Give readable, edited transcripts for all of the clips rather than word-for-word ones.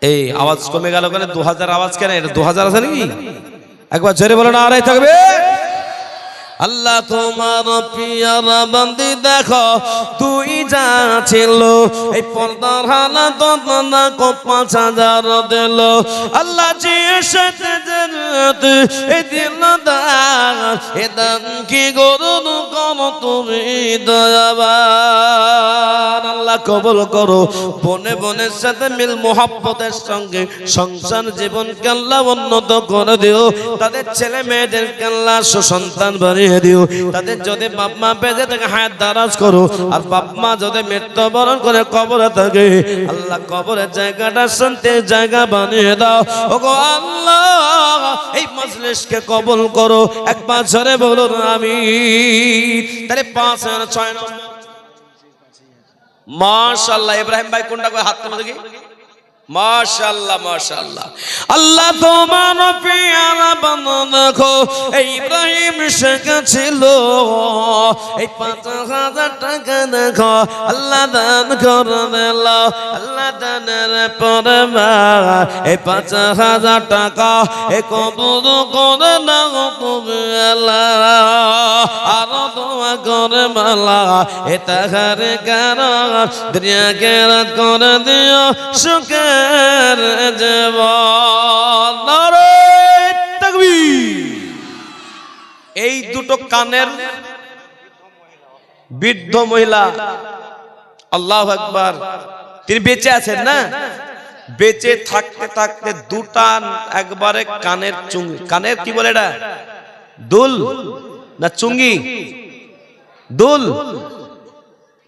এই আওয়াজ কমে গেল কেন? 2000 আওয়াজ কেন? এটা 2000 আছে নাকি? একবার জোরে বলো না, আড়াই থাকবে। আল্লাহ তোমার পিয়ারা বান্দি দেখো, তুই যা ছিল এই পর্দার হানা দনা কো 5000 দিল। আল্লাহ জি সাথে জান্নাত এই দিল দান, এ দান কি গরুন কোন তুমি দয়াবান। আল্লাহ কবুল করো। বনে বনের সাথে মিল মোহাব্বতের সঙ্গে সংসার জীবনকে আল্লাহ উন্নত করে দিও। তাদের ছেলে মেয়েদেরকে আল্লাহ সুসন্তান বানিয়ে দিও। তাদের যদি বাপ মা বেঁচে থাকে হায়াত দারাজ করো, আর বাপ মা যদি মৃত্যুবরণ করে কবরে থাকে আল্লাহ কবরের জায়গাটা শান্তির জায়গা বানিয়ে দাও। ওগো আল্লাহ এই মজলিসকে কবুল করো। একবার জোরে বলুন আমিন। তাহলে 5 আর 6 নম্বর মাশাআল্লাহ। ইব্রাহিম ভাই কোনটা করে হাত তুলে দেখি। মাশাআল্লাহ মাশাআল্লাহ। আল্লাহ তোমার পিয়ারা বান্দা দেখো, এই ইব্রাহিম শেখ ছিল এই 5000 টাকা দেখো আল্লাহ দান করে দিল। আল্লাহ দানের পরে এই 5000 টাকা এ কবুল করে নাও তুমি আল্লাহ। আর দোয়া করে মালা এ তাহার কারণ দুনিয়া কে রাত করে দিও সুখে জীবন। নারে তাকবীর। এই দুটো কানের বৃদ্ধ মহিলা, আল্লাহু আকবার, তিনি বেঁচে আছেন না? বেঁচে থাকতে থাকতে দুটা একবারে কানের চুঙ্গি, কানের কি বলে এটা, দুল না চুঙ্গি? দুল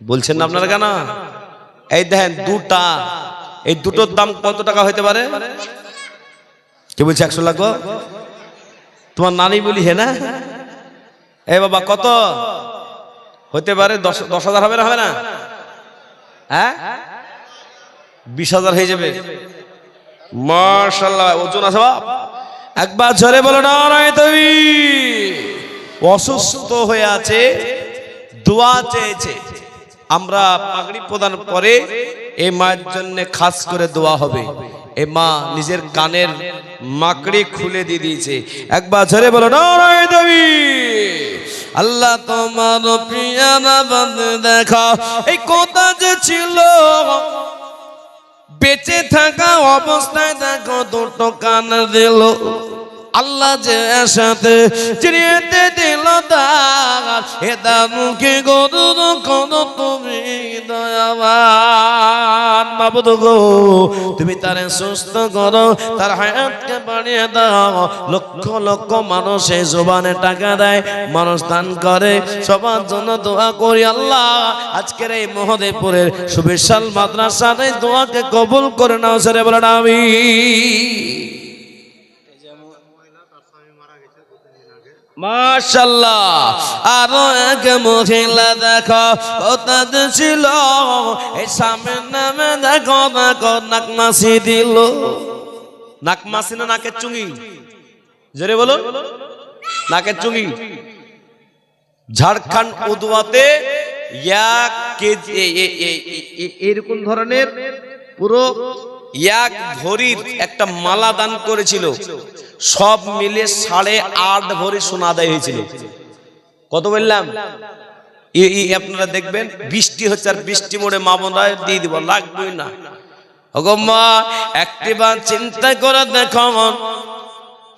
বলছেন না আপনারা কেন? এই দেখেন দুটা, এই দুটোর দাম কত টাকা হইতে পারে? কে বলছে 100 লাখ? তোমার নানি বলি হে না? এ বাবা কত হইতে পারে? 10,000 হবে না? হবে না? হ্যাঁ 20,000 হয়ে যাবে। মাশাআল্লাহ। ওজন আছে বাপ? একবার জোরে বলো না রায় তুমি। অসুস্থ হয়ে আছে, দোয়া চেয়েছে। আমরা পাগড়ি প্রদান পরে এই মায়ের জন্য খাস করে দোয়া হবে। এই মা নিজের কানের মাকড়ি খুলে দিয়ে দিয়েছে। একবার জোরে বলো নারায়ে তাকবীর। আল্লাহ তোমার পিয়ারা বান্দা দেখো, এই কথা যে ছিল বেঁচে থাকা অবস্থায় দেখো দুটো কান দিল। আল্লাহ যে সাথে চিনিয়েতে দিল দান, এ দান কি গরুর কোন তুমি দয়াবান। মাবুদ গো তুমি তারে সুস্থ করো, তার হায়াতকে বাড়িয়ে দাও। লক্ষ লক্ষ মানুষ এই জবানে টাকা দেয়, মানুষ দান করে, সবার জন্য দোয়া করি। আল্লাহ আজকের এই মহদেবপুরের সুবিশাল মাদ্রাসার এই দোয়াকে কবুল করে নাও। সরে বলেন আমিন। মাশাআল্লাহ। আরো এক মহিলা দেখো কথা ছিল, এই স্বামীর নামে দেখো নাকমাসি দিল। নাকমাসি না নাকের চুঙ্গি? জোরে বলো। নাকের চুঙ্গি। ঝাড়খণ্ড উদুয়াতে 1 কেজি এরকম ধরনের পুরো 1 ভরির একটা মালা দান করেছিল। সব মিলে 8.5 ভরি সোনা আদায় হয়েছিল। কত বললাম? আপনারা দেখবেন বৃষ্টি হচ্ছে, আর বৃষ্টি মোড়ে মা বোনরা দিয়ে দিব, লাগবেই না। ওগো মা একটিবার চিন্তা করে দেখো,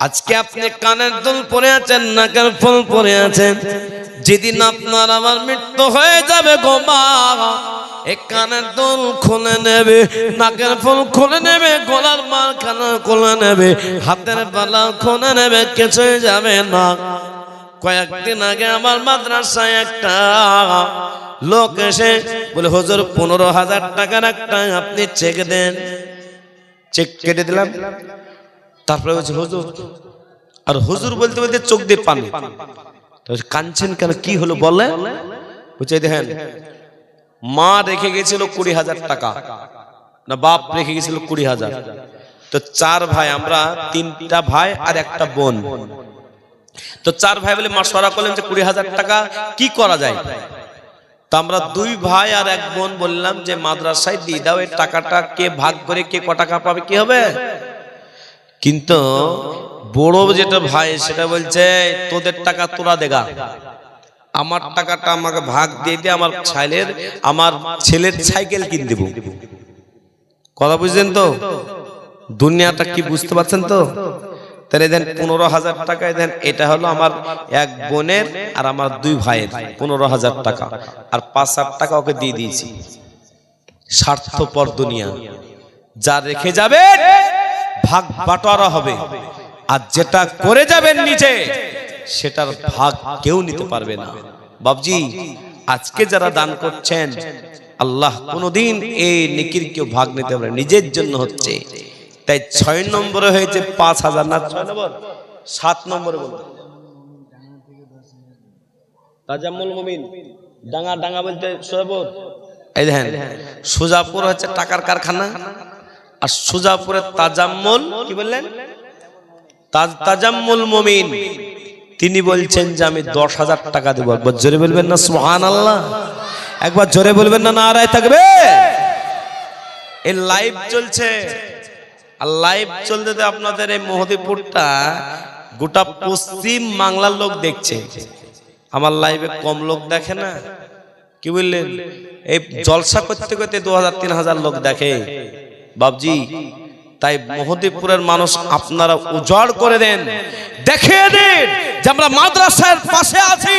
আজকে আপনি কানের দুল পরে আছেন, নাকের ফুল পরে আছেন, যেদিন আপনার আমার মৃত্যু হয়ে যাবে গো মা, এই কানের দুল খুলে নেবে, নাকের ফুল খুলে নেবে, গলার মালখানা খুলে নেবে, হাতের বালা খুলে নেবে, কিছুই যাবে না। কয়েকদিন আগে আমার মাদ্রাসায় একটা লোক এসে বলে, হুজুর 15,000 টাকার একটা আপনি চেক দেন। চেক কেটে দিলাম। তারপরে বলছে হুজুর, আর হুজুর বলতে বলতে চোখ দিয়ে পানি। কাঁদছেন কেন? কি হলো বলে? বলছে দেখেন, মা রেখে গেছিল 20,000 টাকা, না বাপ রেখে গেছিল 20,000। তো 4 ভাই, আমরা 3টা ভাই আর একটা বোন। তো 4 ভাই বলে মাশওয়ারা করলেন যে 20,000 টাকা কি করা যায়। তা আমরা দুই ভাই আর এক বোন বললাম যে মাদ্রাসায় দিয়ে দাও, এই টাকাটা কে ভাগ করে কে ক টাকা পাবে কি হবে। কিন্তু বড় যেটা ভাই সেটা বলছে তোদের টাকা তোরা দেগা, আমার টাকাটা আমাকে ভাগ দিয়ে দিয়ে আমার ছেলের সাইকেল কিনে দেব। কথা বুঝলেন তো, দুনিয়াটা কি বুঝতে পারছেন তো। তাহলে দেন 15,000 টাকায় দেন, এটা হলো আমার এক বোনের আর আমার দুই ভাইয়ের 15,000 টাকা, আর 5,000 টাকা ওকে দিয়ে দিয়েছি। স্বার্থপর দুনিয়া, যা রেখে যাবেন ভাগ বাটোয়ারা হবে, আর যেটা করে যাবেন নিচে সেটার ভাগ কেউ নিতে পারবে না। বাবজি, আজকে যারা দান করছেন আল্লাহ কোনদিন এই নেকির কেউ ভাগ নিতে পারে, নিজের জন্য হচ্ছে। তাই 6 নম্বরে হয়েছে 5,000 না 6 নম্বর 7 নম্বরে বলুন তাজাম্মুল মুমিন। ডাঙ্গা ডাঙ্গা বলতে সোজাপুর, এই দেখেন সোজাপুর হচ্ছে টাকার কারখানা, আর সোজাপুরের তাজাম্মুল কি বললেন, তাজাম্মুল মুমিন। তিনি বলছেন যে আমি 10,000 টাকা দেবো। একবার জোরে বলবেন না সুবহানাল্লাহ, একবার জোরে বলবেন না নারায়ে থাকবে। এই লাইভ চলছে, আর লাইভ চলতে আপনাদের এই মহদীপুরটা গোটা পশ্চিম বাংলার লোক দেখছে। আমার লাইভে কম লোক দেখে না, কি বললেন? এই জলসা করতে করতে 2,000-3,000 লোক দেখে বাবজি। তাই মহদীপুরের মানুষ আপনারা উজাড় করে দেন, দেখিয়ে দেন যে আমরা মাদ্রাসার পাশে আছি।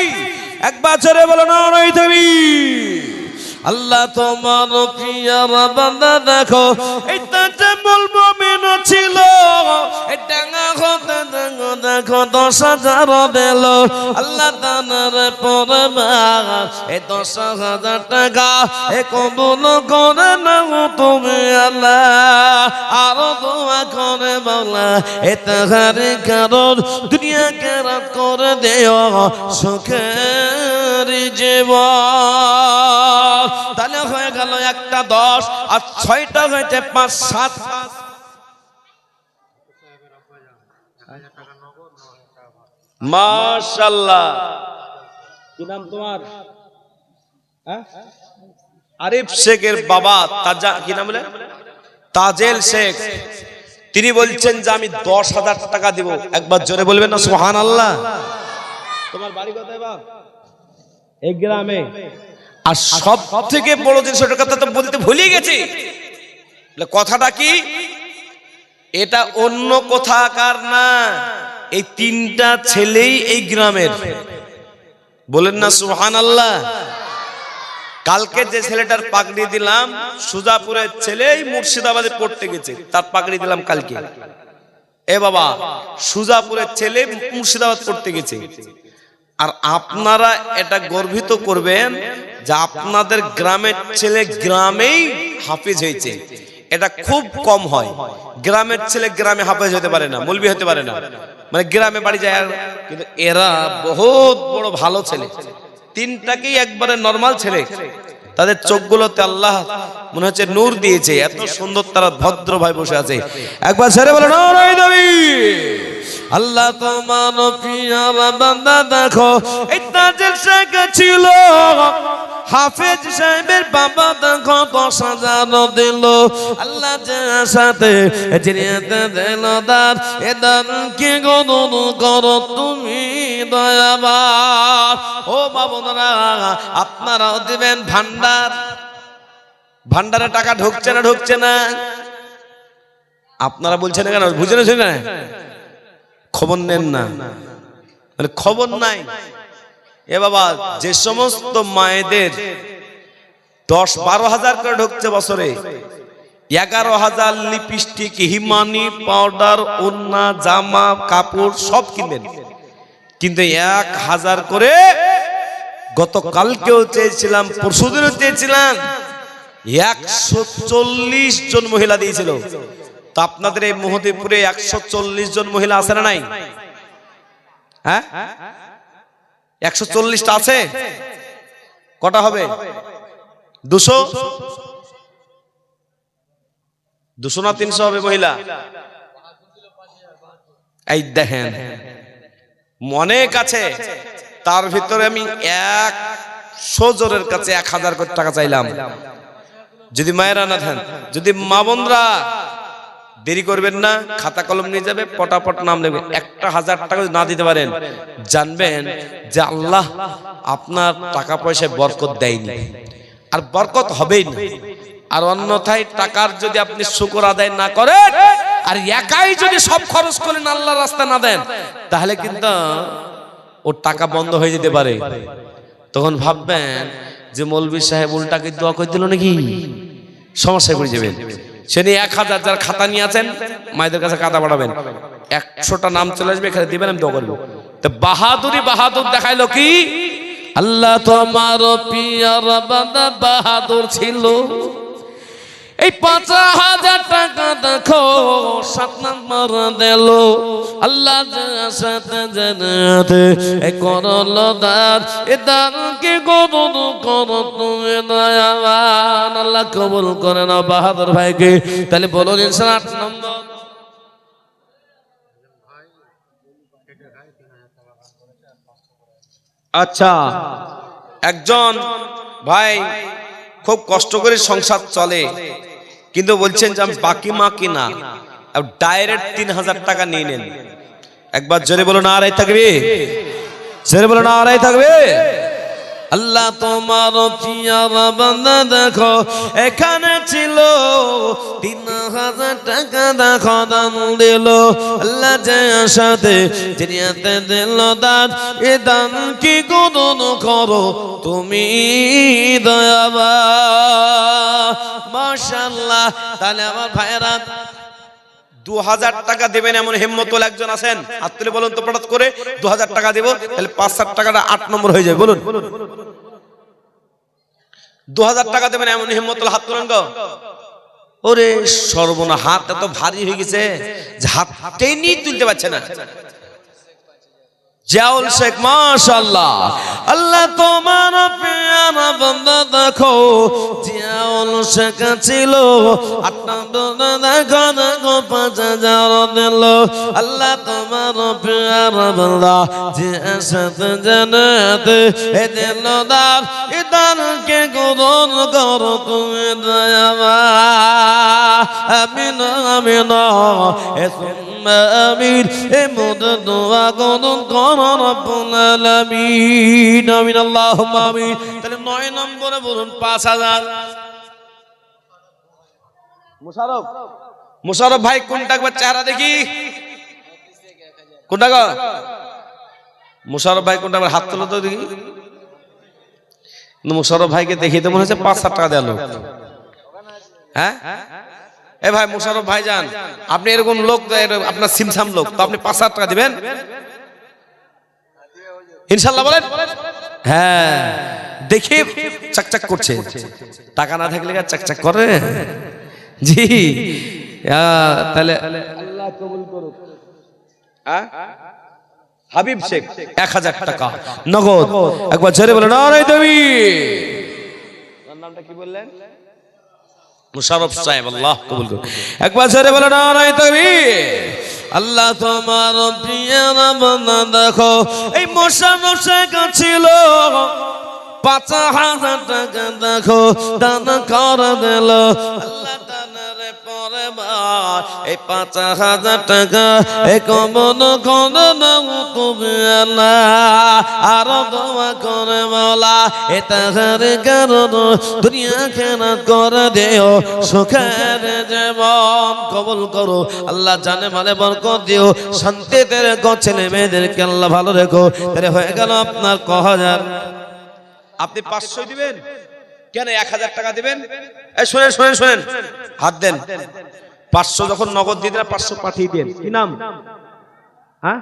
একবার জোরে বলো নারায়ে তাকবীর। আল্লাহ তোমার প্রিয় বান্দা দেখো, এই তাজাম্মুল মুমিন ছিল, এই ডাঙ্গা হতে দেখো 10,000 দিল। আল্লাহ তাআলার পরবার এই 10,000 টাকা এ কবুল করে নাও তুমি আল্লাহ। আর দোয়া করে বলা এ তাহার কারণ দুনিয়াকে রাত করে দেও সুখের জীবন। তাহলে হয়ে গেল একটা 10, আর 6টা হয়েছে 5-7। মাশাআল্লাহ, কি নাম তোমার? আরিফ শেখের বাবা তাজা, কি নাম বলে? তাজেল শেখ। তিনি বলছেন যে আমি 10,000 টাকা দিব। একবার জোরে বলবেন না সুবহানাল্লাহ। তোমার বাড়ি কোথায় বাপ? এই গ্রামে। আর সব থেকে বড় জিনিস কথা তো বলতে ভুলে গেছি, কথাটা কি? এটা অন্য কোথাকার না, এই 3টা ছেলেই এই গ্রামের। বলেন না সুবহানাল্লাহ। কালকে যে ছেলেটার পাগড়ি দিলাম সুজাপুরের ছেলেই মুর্শিদাবাদে পড়তে গেছে, তার পাগড়ি দিলাম কালকে। এ বাবা, সুজাপুরের ছেলে মুর্শিদাবাদ পড়তে গেছে। আর আপনারা এটা গর্বিত করবেন যে আপনাদের গ্রামের ছেলে গ্রামেই হাফিজ হয়েছে। এটা খুব কম হয়, গ্রামের ছেলে গ্রামে হাফেজ হতে পারে না, মৌলবি হতে পারে না, মানে গ্রামে বাড়ি যায়। কিন্তু এরা বহুত বড় ভালো ছেলে, 3টাকেই একবারে নরমাল ছেলে। তাদের চোখগুলোতে আল্লাহ মনে হচ্ছে নূর দিয়েছে, এত সুন্দর তারা ভদ্র ভাই বসে আছে। একবার ছেড়ে বলো নারায়ে তাকবীর। আল্লাহ তোমার প্রিয় বান্দা দেখো, এই তাজেল শেখ ছিল, হাফেজ সাহেবের বাবা দেখো 10,000 দিল। আল্লাহ সাথে জিরিয়াতে দিল দান, এ দান কি গণন করো তুমি দয়াবান। ও বাবুরা, আপনারাও দিবেন ভান্ডার। ভান্ডারে টাকা ঢুকছে না, ঢুকছে না? আপনারা বলছেন কেন? বুঝেন না, খবর নেন না, মানে খবর নাই। এ বাবা, যে সমস্ত মায়েদের 10-12 হাজার করে ঢুকছে বছরে, 11,000 লিপস্টিক, হিমানি, পাউডার, ওড়না, জামা কাপড় সব কিনবেন, কিন্তু 1,000 করে গতকালকেও চেয়েছিলাম, পরশুদিনও চেয়েছিলাম, 140 জন মহিলা দিয়েছিল। তো আপনাদের এই মহদীপুরে 140 জন মহিলা আছে না নাই? হ্যাঁ, 140টা আছে। কটা হবে? 200 না 300 হবে মহিলা? এই দেখেন অনেক আছে। তার ভিতরে আমি 1 সজোরের কাছে 1000 কোটি টাকা চাইলাম, যদি মায়েরা না থাকেন, যদি মা বোনরা দেরি করবেন না, খাতা কলম নিয়ে যাবে, পটাপট নাম নেবে। 1000 টাকা যদি না দিতে পারেন, জানবেন যে আল্লাহ আপনার টাকা পয়সায় বরকত দেয়নি, আর বরকত হবেই না। আর অন্যথায় টাকার যদি আপনি শুকর আদায় না করেন, আর একাই যদি সব খরচ করেন, আল্লাহর রাস্তায় না দেন, তাহলে কিন্তু ওর টাকা বন্ধ হয়ে যেতে পারে। তখন ভাববেন যে মৌলভী সাহেব উল্টাকে দোয়া করে দিল নাকি, সমস্যায় পড়ে যাবেন। সে নিয়ে 1000 যার খাতা নিয়ে আছেন, মায়েদের কাছে কাদা বাড়াবেন, 100টা নাম চলে আসবে, এখানে দিবেন, আমি দোয়া করবো। তো বাহাদুর দেখাইলো কি, আল্লাহ তোমার পিয়ার বান্দা বাহাদুর ছিল। এই 5000 টাকা দেখো 7 নম্বর দিল, আল্লাহ সাথে জানাতে এ করল দান, এ দান কি কবুল করো তুমি দয়াবান। আল্লাহ কবুল করে নাও বাহাদুর ভাইকে। তাহলে বলুন ইনশাআল্লাহ 8 নম্বর। আচ্ছা, একজন ভাই খুব কষ্ট করে সংসার চলে, কিন্তু বলছেন যে আমি বাকি মা কিনা, ডাইরেক্ট 3000 টাকা নিয়ে নেন। একবার জোরে বলো নারায়ে তাকবীর, জোরে বলো নারায়ে তাকবীর। আল্লাহ তোমার পিয়ার বান্দা দেখো এখানে ছিল, 3000 টাকা দেখো দান দিল। আল্লাহ যে সাথে দুনিয়াতে দিল দান, এ দান কি কবুল করো তুমি দয়াবান। মাশাআল্লাহ। তাহলে আমার ভাইয়েরা 2000 টাকা দেবেন এমন হিম্মতওয়ালা একজন আছেন? হাত তুলে বলুন তো পড়াত করে 2000 টাকা দেব, তাহলে 5-7 টাকাটা 8 নম্বর হয়ে যাবে। বলুন 2000 টাকা দেবেন এমন হিম্মতওয়ালা হাত তুলেন গো। ওরে সর্বনা, হাত এত ভারী হয়ে গেছে যে হাত টেনে তুলতে পারছে না। জাউল শেখ মাশাআল্লাহ। আল্লাহ তোমার পেয়ারা বান্দা দেখো জাউল শেখ ছিল, 8 নম্বর দেখো 5000 দিল। আল্লাহ তোমার পেয়ারা বান্দা যে সাথে জানাতে এ দিল দান, এ দান কে কবুল করো তুমি দয়াবান। আমিন আমিন আমিন। এ মোদ দোয়া কবুল করো রব্বুল আলামিন। আমিন আল্লাহুম্মা আমিন। তাহলে 9 নম্বরে বলুন 5000। মুশাররফ ভাই কোনটা একবার চেহারা দেখি, কোনটা গো মুশাররফ ভাই কোনটা, হাত তোলো তো দেখি। মুশাররফ ভাইকে দেখি তো মনে হচ্ছে 5-7 টাকা দেওয়া লোক। হ্যাঁ এ ভাই মুশাররফ ভাই যান, আপনি এরকম লোক, আপনার সিমসাম লোক, তো আপনি 5-7 টাকা দিবেন ইনশাআল্লাহ বলেন? হ্যাঁ দেখি চকচক করছে, টাকা না থাকলে চকচক করে জি। তাহলে আল্লাহ কবুল করুক। হাবিব শেখ 1000 টাকা নগদ। একবার জোরে বলেন নারায়ে তাকবীর। নামটা কি বললেন? মুশাররফ সাহেব, আল্লাহ কবুল করুক। একবার জোরে বলেন নারায়ে তাকবীর। আল্লাহ তোমার পিয়ারা বান্দা দেখো এই মুশাররফ শেখ ছিল, 5000 টাকা দেখো দান করে দিল। আল্লাহ দানের পরে বার এই 5000 টাকা এ কবুল করে নাও তুমি আল্লাহ। আর দোয়া করে বলা এ তাহার কারণ দুনিয়া খেরাত করে দিও, সুখের জীবন কবুল করো। আল্লাহ জানে মানে বরকত দিও, শান্তিতে রেখো, ছেলে মেয়েদেরকে আল্লাহ ভালো রেখো। তাহলে হয়ে গেল আপনার 1000। আপনি 500 দিবেন কেন, 1000 টাকা দিবেন? এই শুনেন শুনেন শুনেন, হাত দেন। 500 যখন নগদ দিয়ে দিলেন, 500 পাঠিয়ে দেন। কি নাম? হ্যাঁ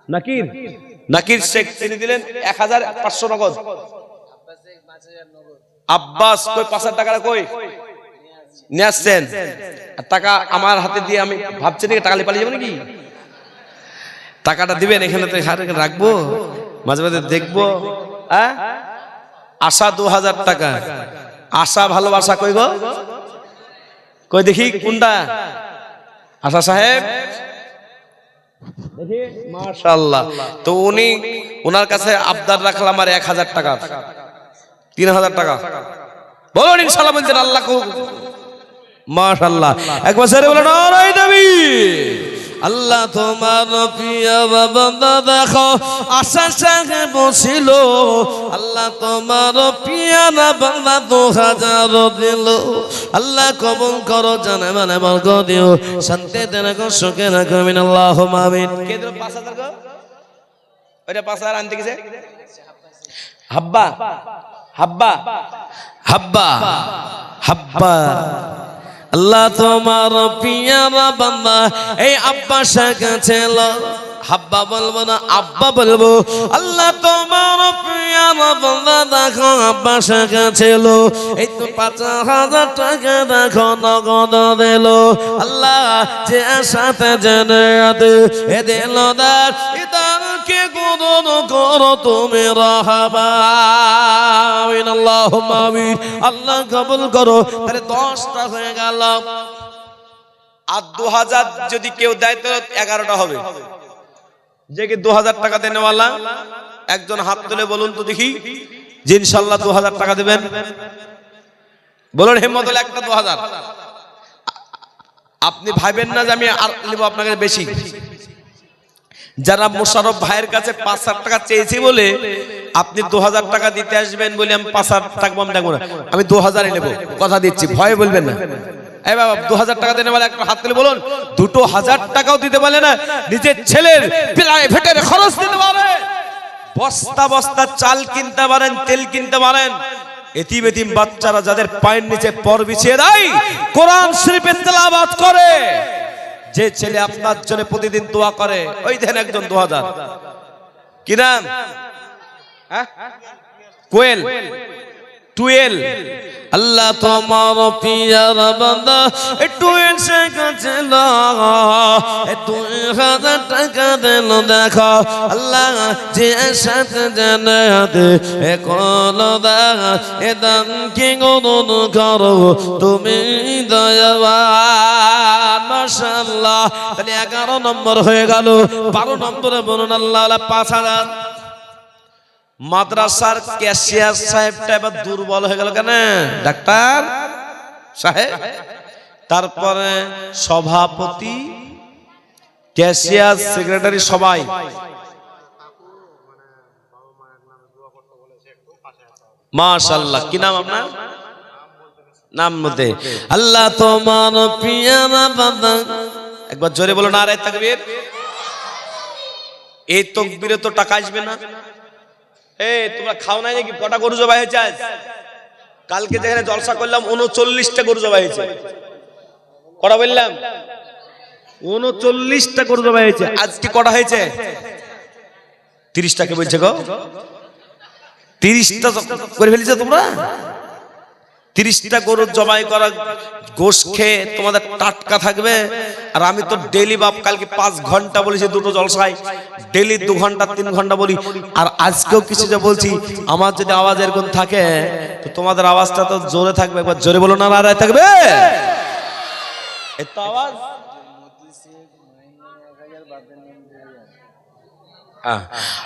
নাকির, নাকির শেখ তিনি দিলেন 1500 নগদ। আব্বাস কই 5000 টাকাটা কই নিয়ে আসছেন? টাকা আমার হাতে দিয়ে আমি ভাবছি নাকি টাকা পালিয়ে যাবো নাকি? টাকাটা দিবেন, এখানে তো রাখবো, মাঝে মাঝে দেখবো। হ্যাঁ আশা 2000 টাকা, আশা ভালোবাসা কই গো, কই দেখি কোনটা? আশা সাহেব দেখি, মাশাআল্লাহ। তো উনি ওনার কাছে আবদার রাখলাম আর 1000 টাকা। 3000 টাকা বলুন ইনশাআল্লাহ বলতেন আল্লাহ মাশাআল্লাহ একবার সরে বলেন নারায়ে তাকবীর আল্লাহ তোমার প্রিয় বান্দা দেখো আশা সাথে বসিল আল্লাহ তোমার প্রিয় বান্দা 2000 দিল আল্লাহ কবুল করো জানে মানে বরকত দিও শান্তিতে রাখো সুখে রাখো আমিন আল্লাহুম্মা আমিন কে দিল 5000 গো ওটা 5000 আনতে গেছে হাব্বা হাব্বা হাব্বা হাব্বা আল্লাহ তোমার পিয়ারা বান্দা এই আব্বা সাকা ছিল হাব্বা বলবো না আব্বা বলবো আল্লাহ তোমার পিয়ারা বান্দা দেখো আব্বা সাকা ছিল এই তো 5000 টাকা দেখো নগদ দিল আল্লাহ যে সাথে জানাতে এ দিল দার ইদার কে গুণ করো তুমি রাহবা আমিন আল্লাহুম্মা আমিন আল্লাহ কবুল করো তাহলে 10টা হয়ে গেল আর 2000 যদি কেউ দেয় তো 11টা হবে যে কি 2000 টাকা দেনেওয়ালা একজন হাত তুলে বলুন তো দেখি যে ইনশাআল্লাহ 2000 টাকা দিবেন বলুন হিম্মত হলে একটা 2000 আপনি ভাবেন না যে আমি আর নিব আপনাকে বেশি যারা মোশাররফ ভাইয়ের কাছে 5000 টাকা চেয়েছি বলে আপনি 2000 টাকা দিতে আসবেন বলে আমি 5000 টাকা কম দেব না আমি 2000 নেব কথা দিচ্ছি ভয় বলবেন না এই বাবা 2000 টাকা দেনে বলে একটা হাত তুলে বলুন 2000 টাকাও দিতে পারে না নিজের ছেলের প্রাইভেটের খরচ দিতে পারে বস্তা বস্তা চাল কিনতে পারেন তেল কিনতে পারেন এতিম এতিম বাচ্চারা যাদের পায়ের নিচে পর বিছিয়ে দেয় কোরআন শরীফের তেলাওয়াত করে যে ছেলে আপনার জন্য প্রতিদিন দোয়া করে ওই দেন একজন 2000 কি নাম কোয়েল টুয়েল আল্লাহ তোমার পিয়ারা বান্দা টুয়েল সে কাছে লাগা 2000 টাকা দিল দেখো আল্লাহ যে সাথে জানাতে এ কোলো দা এ দান কি গুণ করো তুমি দয়াবান মাশাআল্লাহ তাহলে 11 নম্বর হয়ে গেল 12 নম্বরে বলুন আল্লাহ 5000 মাদ্রাসার ক্যাশিয়ার সাহেবটা এবার দুর্বল হয়ে গেল কেন ডাক্তার সাহেব তারপরে সভাপতি ক্যাশিয়ার সেক্রেটারি সবাই মাশাআল্লাহ কি নাম আপনার নাম মতে আল্লাহ তোমার পিয়ারা বান্দা একবার জোরে বলো নারায়ে তাকবীর এই তাকবীরে তো টাকা আসবে না এই তোমরা খাও নাই নাকি কটা গরু জবাই হয়েছে আজ কালকে যেখানে জলসা করলাম 39টা গরু জবাই হয়েছে কটা বললাম 39টা গরু জবাই হয়েছে আজকে কটা হয়েছে 30টা কে বলছে গো 30টা করে ফেলেছে তোমরা 30টা গরু জবাই করা গোশ খেয়ে তোমাদের টাটকা থাকবে আর আমি তো ডেইলি বাপ কালকে 5 ঘন্টা বলেছি দুটো জলসায় ডেইলি 2 ঘন্টা 3 ঘন্টা বলি আর আজকেও কিছু যে বলছি আমার যদি আওয়াজ এরকম থাকে তো তোমাদের আওয়াজটা তো জোরে থাকবে একবার জোরে বলো না নারায়ে থাকবে এত আওয়াজ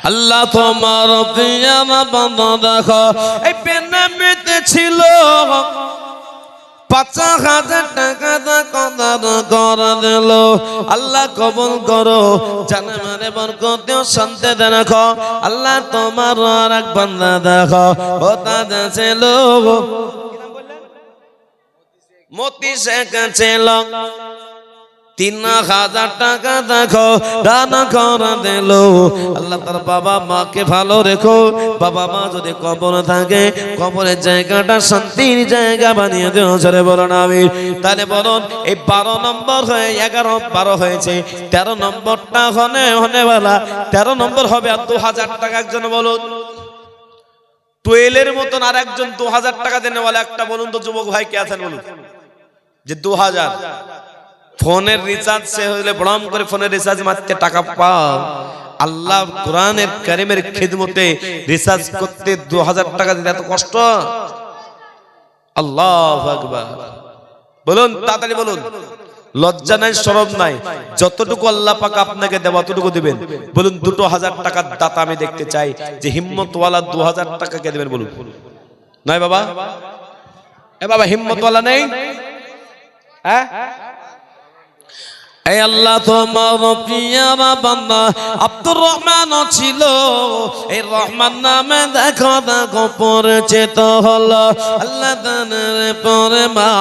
আল্লাহ তোমার পিয়ারা বান্দা দেখো এই পেনামেতে ছিল 5000 টাকা দা কদর করে দিল আল্লাহ কবুল করো জানে মানে বরকত দিও শান্তিতে রাখো আল্লাহ তোমার আর এক বান্দা দেখো ওটা ছিল মতি শেখ ছিল 3000 টাকা দেখো দান করে দিল আল্লাহ তার বাবা মাকে ভালো রেখো বাবা মা যদি কবরে থাকে কবরের জায়গাটা শান্তির জায়গা বানিয়ে দিও জোরে বলুন আমিন তাহলে বলুন এই 12 নম্বর হয়ে 11 12 হয়েছে 13 নম্বরটা হনেওয়ালা 13 নম্বর হবে আর 2000 টাকা একজন বলুন 12 এর মতন আর একজন 2000 টাকা দেনেওয়ালা একটা বলুন তো যুবক ভাই কে আছেন বলুন যে 2000 ফোনের রিচার্জ সে হলে বড়ম করে ফোনের রিচার্জ মারতে টাকা পাও আল্লাহ কোরআনের কারীমের খিদমতে রিচার্জ করতে 2000 টাকা দিতে এত কষ্ট আল্লাহু আকবার বলুন তাড়াতাড়ি বলুন লজ্জা নাই শরম নাই যতটুকু আল্লাহ পাক আপনাকে দেব ততটুকু দিবেন বলুন 2000 টাকার দাতা আমি দেখতে চাই যে হিম্মতওয়ালা 2000 টাকা কে দিবেন বলুন নয় বাবা? এ বাবা হিম্মতওয়ালা নেই? হ্যাঁ, এই আল্লাহ তোমার পিয়ারা বান্দা আব্দুর রহমান ছিল, এই রহমান নামে দেখো দেখো পরিচিত হলো। আল্লাহ দানের পরে মা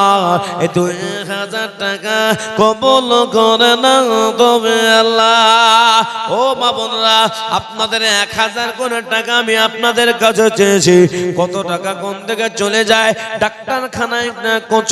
এই 2000 টাকা কবুল করে না তবে আল্লাহ। ও মা বোনরা, আপনাদের 1000 করে টাকা আমি আপনাদের কাছে চেয়েছি। কত টাকা কোন থেকে চলে যায়? ডাক্তারখানায়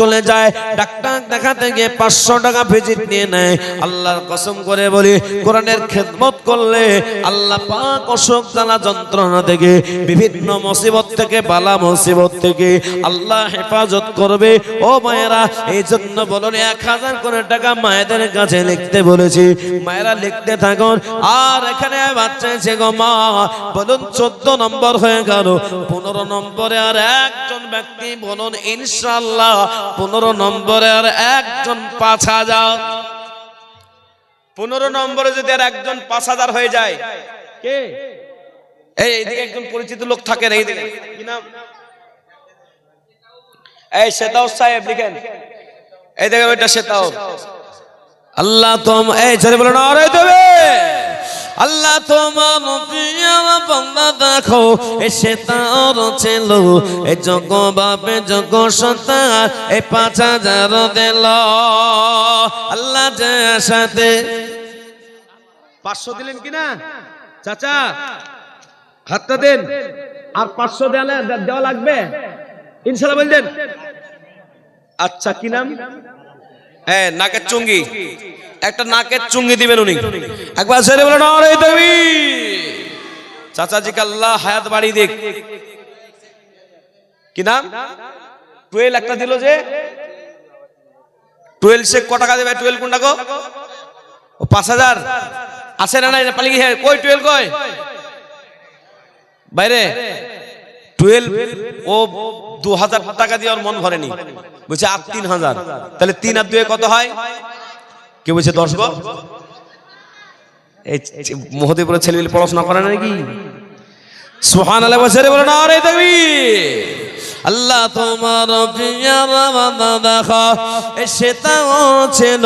চলে যায়, ডাক্তার দেখাতে গিয়ে 500 টাকা ভিজিট নিয়ে নেয়। আল্লাহর কসম করে বলি, কোরআনের খেদমত করলে আল্লাহ পাক অসুখ জ্বালা যন্ত্রণা থেকে, বিভিন্ন মুসিবত থেকে, বালা মুসিবত থেকে আল্লাহ হেফাজত করবে। ও মায়েরা, এই জন্য বলুন 1000 করে টাকা মায়েদের কাছে লিখতে বলেছি। মায়েরা লিখতে থাকুন। আর এখানে বাচ্চা আছে গো মা, বলুন 14 নম্বর হয়ে গেল। 15 নম্বরে আর একজন ব্যক্তি বলুন ইনশাআল্লাহ। 15 নম্বরে আর একজন 5000। 15 নম্বরে যদি আর একজন 5000 হয়ে যায়, কে? এইদিকে একজন পরিচিত লোক থাকেন, এইদিকে কি নাম? এই শেতাও সাহেব লিখেন, এই দেখো এটা শেতাও। আল্লাহ এই ছেড়ে বলো না আরে দেবে। আল্লাহ তোমার পিয়ারা বান্দা দেখো, এই শেতার ছিল, এই জগ বাপে জগ সন্তান, এই 5000 দিল। আল্লাহ যে সাথে 500 দিলেন কিনা চাচা? হাতটা দেন। আর 500 দেওয়া লাগবে ইনশাআল্লাহ বললেন। আচ্ছা কি নাম? হ্যাঁ, নাকের চুঙ্গি, একটা নাকের চুঙ্গি দিবেন উনি। একবার ছেড়ে বলেন আরে দেবী। চাচাজিকে আল্লাহ হায়াত বাড়ি দিক। কি নাম? 12 একটা দিল যে 12 সে ক টাকা দেবে? 12 কোনটা গো? ও 5000 আছে না? নাই পালিয়ে গিয়ে কই 12 কই বাইরে? 12 ও 2000 টাকা দিয়ে ওর মন ভরেনি, বলছে আর 3000। তাহলে 3 আর 2 কত হয়? কে বলছে 10 গো? এই মহদেবপুরের ছেলেগুলো পড়াশোনা করে না নাকি? সুবহানাল্লাহ বলছে রে, বলো না আরে তাকবীর। আল্লাহ তোমার পিয়ারা বান্দা দেখো, এই শেতাও ছিল,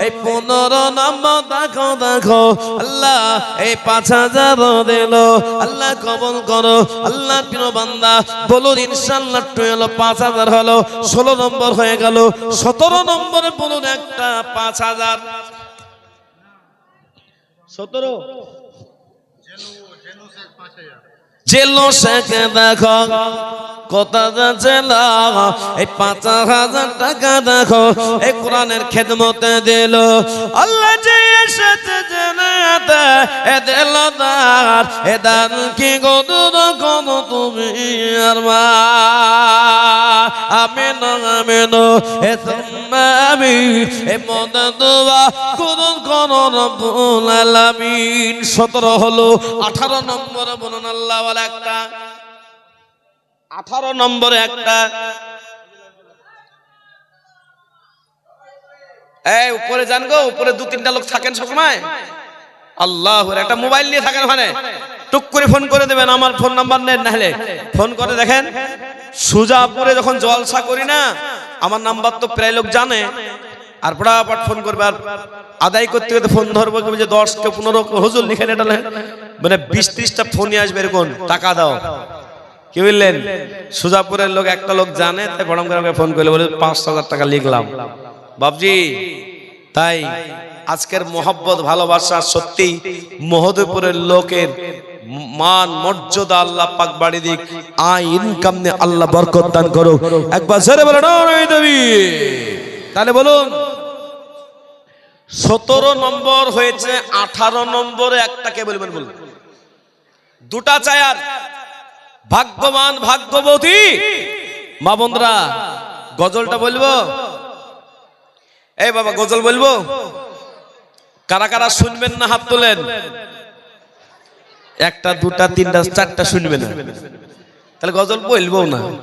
এই 15 নম্বর দেখো দেখো আল্লাহ এই 5000 দিল। আল্লাহ কবুল করো। আল্লাহ প্রিয় বান্দা বলুন ইনশাআল্লাহ 12 5000 হলো। 16 নম্বর হয়ে গেল। 17 নম্বরে বলুন একটা 5000। 17 জেলো শেখে দেখো কত জেলা, এই 5000 টাকা দেখো এই কোরআনের খেদমতে দিল। আল্লাহ যে সাথে জানাতে এ দিল দার, এ দান কি গদুর কোন তুমি আর মা। আমিন আমিন এ তোমা আমি এ মদ দোয়া করুন কোন রব্বুল আলামিন। 17 হলো। 18 নম্বরে বলুন আল্লাহ ওয়ালা একটা। 18 নম্বরে একটা। এই উপরে যান গো, উপরে 2-3টা লোক থাকেন সবসময়। আল্লাহর একটা মোবাইল নিয়ে থাকেন ওখানে, টুক করে ফোন করে দেবেন। আমার ফোন নাম্বার নেন, নাহলে ফোন করে দেখেন। সুজাপুরে যখন জলসা করি না, আমার নাম্বার তো প্রায় লোক জানে, আর ফটাফট ফোন করবে। আর আদায় করতে করতে ফোন ধরবো, যে 10 কে 15 হুজুর লিখে এটা মানে 20-30টা ফোনই আসবে এরকম, টাকা দাও। কি বললেন? সুজাপুরের লোক একটা লোক জানে, তাই বড়ম করে ফোন করলে বলে 5000 টাকা লিখলাম বাবজি। তাই আজকের মোহাব্বত ভালোবাসা সত্যি মহদেবপুরের লোকের মান মর্যাদা আল্লাহ পাক বাড়ি দিক, আয় ইনকাম নে আল্লাহ বরকত দান করুক। একবার জোরে বলেন আমিন দেবী। তাহলে বলুন 17 নম্বর হয়েছে। 18 নম্বরে একটা কে বলবেন? বলুন। দুটা চাই। আর ভাগ্যবান ভাগ্যবতী মা বোনরা, গজলটা বলবো? এই বাবা গজল বলবো? কারা কারা শুনবেন না হাত তোলেন। 1টা 2টা 3টা 4টা শুনবেন না, তাহলে গজল বলবো না।